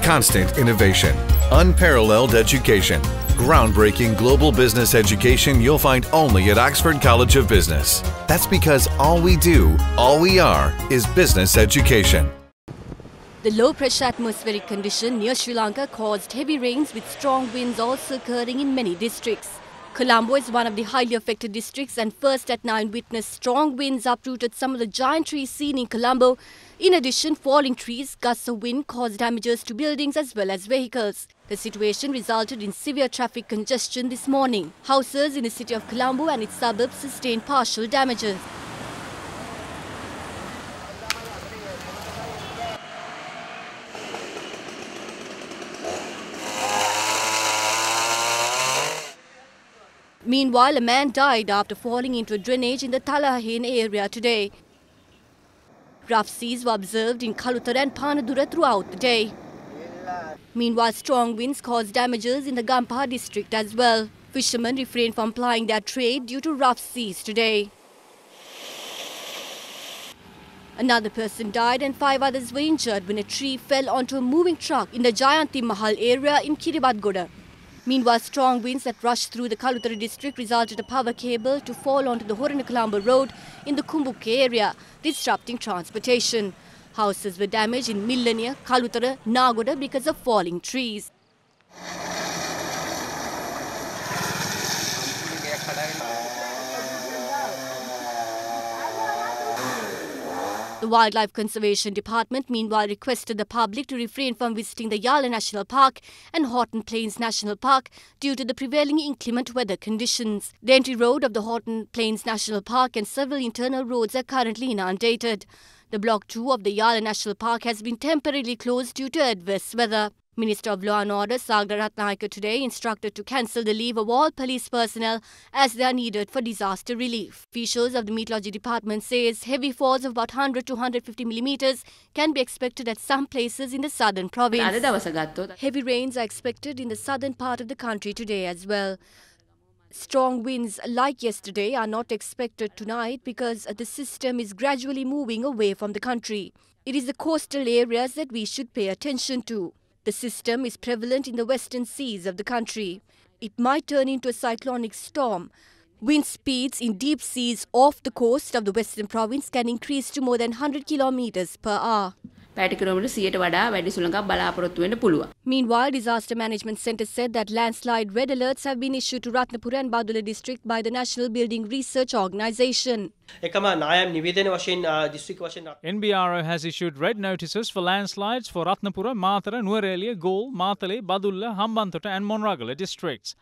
constant innovation, unparalleled education, groundbreaking global business education you'll find only at Oxford College of Business. That's because all we do, all we are, is business education. The low-pressure atmospheric condition near Sri Lanka caused heavy rains with strong winds also occurring in many districts. Colombo is one of the highly affected districts and first at 9 witnessed strong winds uprooted some of the giant trees seen in Colombo. In addition, falling trees, gusts of wind caused damages to buildings as well as vehicles. The situation resulted in severe traffic congestion this morning. Houses in the city of Colombo and its suburbs sustained partial damages. Meanwhile, a man died after falling into a drainage in the Talahen area today. Rough seas were observed in Kalutara and Panadura throughout the day. Meanwhile, strong winds caused damages in the Gampaha district as well. Fishermen refrained from plying their trade due to rough seas today. Another person died and 5 others were injured when a tree fell onto a moving truck in the Jayanti Mahal area in Kiribati. Meanwhile, strong winds that rushed through the Kalutara district resulted in a power cable to fall onto the Horanakolamba road in the Kumbuke area, disrupting transportation. Houses were damaged in Millania, Kalutara, Nagoda because of falling trees. The Wildlife Conservation Department meanwhile requested the public to refrain from visiting the Yala National Park and Horton Plains National Park due to the prevailing inclement weather conditions. The entry road of the Horton Plains National Park and several internal roads are currently inundated. The Block 2 of the Yala National Park has been temporarily closed due to adverse weather. Minister of Law and Order Sagda Ratnayaka today instructed to cancel the leave of all police personnel as they are needed for disaster relief. Officials of the Meteorology Department says heavy falls of about 100 to 150 millimeters can be expected at some places in the southern province. Heavy rains are expected in the southern part of the country today as well. Strong winds like yesterday are not expected tonight because the system is gradually moving away from the country. It is the coastal areas that we should pay attention to. The system is prevalent in the western seas of the country. It might turn into a cyclonic storm. Wind speeds in deep seas off the coast of the western province can increase to more than 100 kilometers per hour. Meanwhile, Disaster Management Centre said that landslide red alerts have been issued to Ratnapura and Badula district by the National Building Research Organisation. NBRO has issued red notices for landslides for Ratnapura, Matara, Nuwara, Galle, Matale, Badulla, Hambantota and Monragala districts.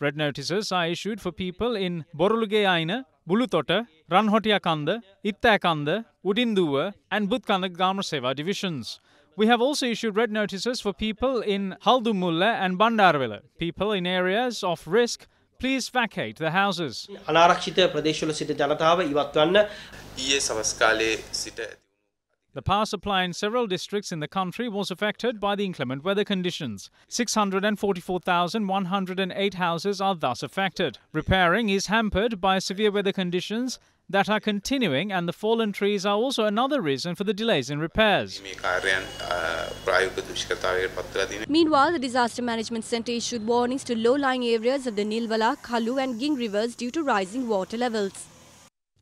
Red notices are issued for people in Boruluge Aina, Bulutota, Ranhotiakanda, Ittakanda, Udinduwa and Butkanda Gamaseva divisions. We have also issued red notices for people in Haldumulla and Bandarwala. People in areas of risk, please vacate the houses. The power supply in several districts in the country was affected by the inclement weather conditions. 644,108 houses are thus affected. Repairing is hampered by severe weather conditions that are continuing, and the fallen trees are also another reason for the delays in repairs. Meanwhile, the Disaster Management Centre issued warnings to low-lying areas of the Nilwala, Kalu and Ging rivers due to rising water levels.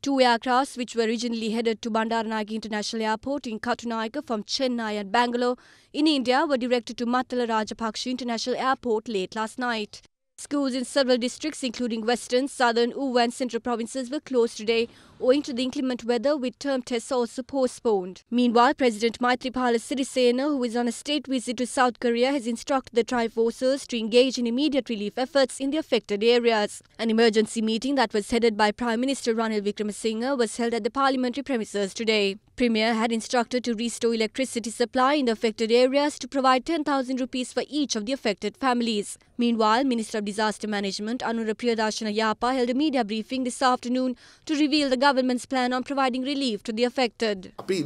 2 aircrafts which were originally headed to Bandaranaike International Airport in Katunayake from Chennai and Bangalore in India were directed to Mattala Rajapaksa International Airport late last night. Schools in several districts including western, southern, Uva and central provinces were closed today owing to the inclement weather, with term tests also postponed. Meanwhile, President Maithripala Sirisena, who is on a state visit to South Korea, has instructed the tri-forces to engage in immediate relief efforts in the affected areas. An emergency meeting that was headed by Prime Minister Ranil Wickremesinghe was held at the parliamentary premises today. Premier had instructed to restore electricity supply in the affected areas to provide 10,000 rupees for each of the affected families. Meanwhile, Minister of Disaster Management Anura Priyadarshana Yapa held a media briefing this afternoon to reveal the government's plan on providing relief to the affected. We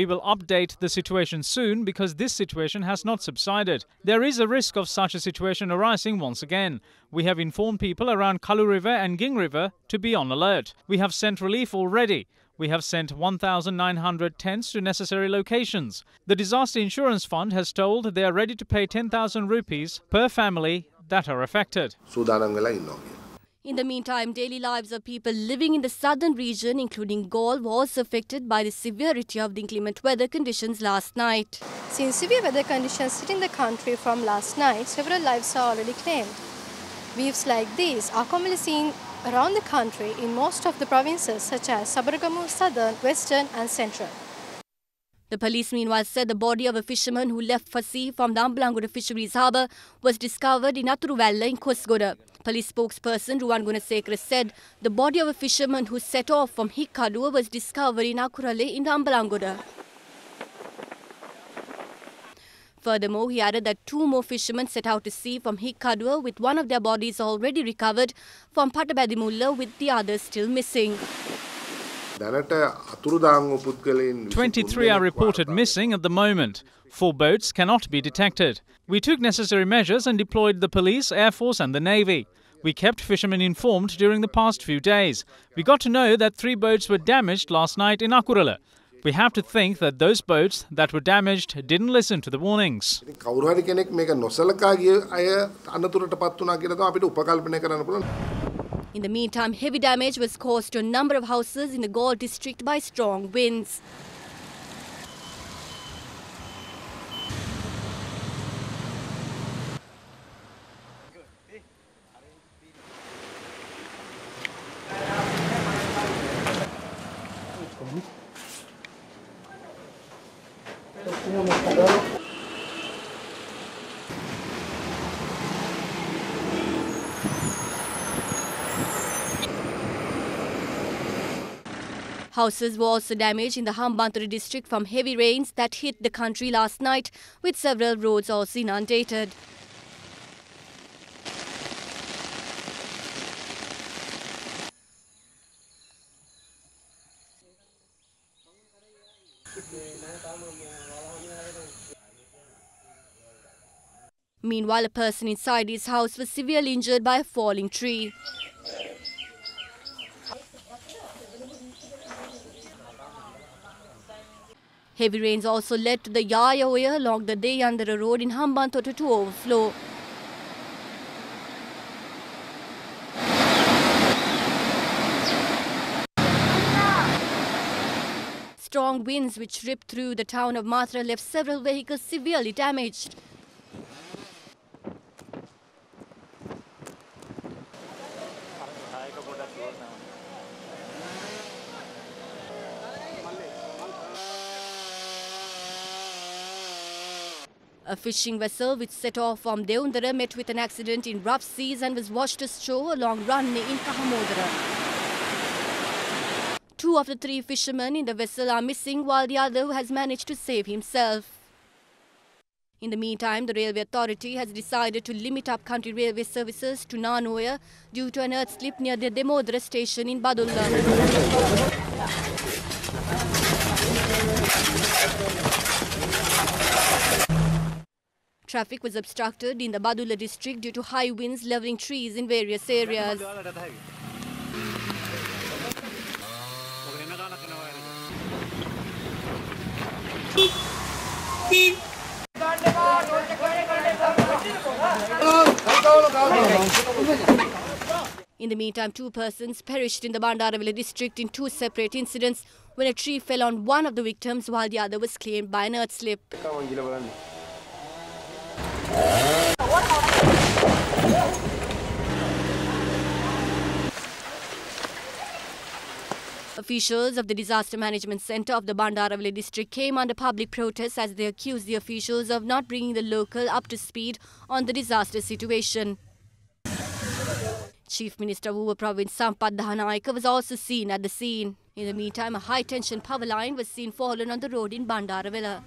will update the situation soon because this situation has not subsided. There is a risk of such a situation arising once again. We have informed people around Kalu River and Ging River to be on alert. We have sent relief already. We have sent 1,900 tents to necessary locations. The Disaster Insurance Fund has told they are ready to pay 10,000 rupees per family that are affected. In the meantime, daily lives of people living in the southern region, including Galle, was affected by the severity of the inclement weather conditions last night. Since severe weather conditions hit in the country from last night, several lives are already claimed. Waves like these are commonly seen around the country in most of the provinces such as Sabaragamu, Southern, Western and Central. The police meanwhile said the body of a fisherman who left for sea from the Ambalangoda Fisheries Harbour was discovered in Aturuvalla in Kosgoda. Police spokesperson Ruwan Gunasekara said the body of a fisherman who set off from Hikkaduwa was discovered in Akurale in Ambalangoda. Furthermore, he added that 2 more fishermen set out to sea from Hikkaduwa with one of their bodies already recovered from Patabadimulla with the others still missing. 23 are reported missing at the moment. 4 boats cannot be detected. We took necessary measures and deployed the police, Air Force and the Navy. We kept fishermen informed during the past few days. We got to know that 3 boats were damaged last night in Akurala. We have to think that those boats that were damaged didn't listen to the warnings. In the meantime, heavy damage was caused to a number of houses in the Galle district by strong winds. Houses were also damaged in the Hambantota district from heavy rains that hit the country last night, with several roads also inundated. Meanwhile, a person inside his house was severely injured by a falling tree. Heavy rains also led to the Yayaoya along the Deyandara road in Hambantota to overflow. Strong winds which ripped through the town of Mathura left several vehicles severely damaged. A fishing vessel which set off from Deundara met with an accident in rough seas and was washed ashore along Ranne in Kahamodara. 2 of the 3 fishermen in the vessel are missing, while the other has managed to save himself. In the meantime, the Railway Authority has decided to limit up-country railway services to Nanoya due to an earth slip near the Demodara station in Badulla. Traffic was obstructed in the Badulla district due to high winds levelling trees in various areas. In the meantime, 2 persons perished in the Bandaravilla district in 2 separate incidents when a tree fell on one of the victims while the other was claimed by an earth slip. Officials of the Disaster Management Centre of the Bandaravilla district came under public protest as they accused the officials of not bringing the local up to speed on the disaster situation. Chief Minister of Uva Province Sampath Dahanayake was also seen at the scene. In the meantime, a high-tension power line was seen fallen on the road in Bandaravilla.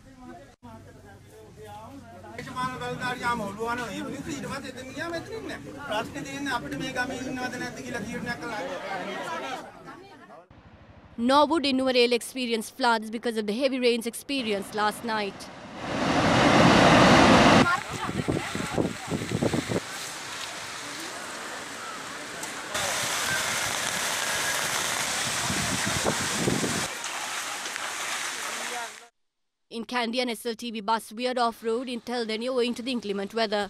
Norwood in Nuwara experienced floods because of the heavy rains experienced last night. Kandy and SLTB bus veered off-road in Teldeni owing to the inclement weather.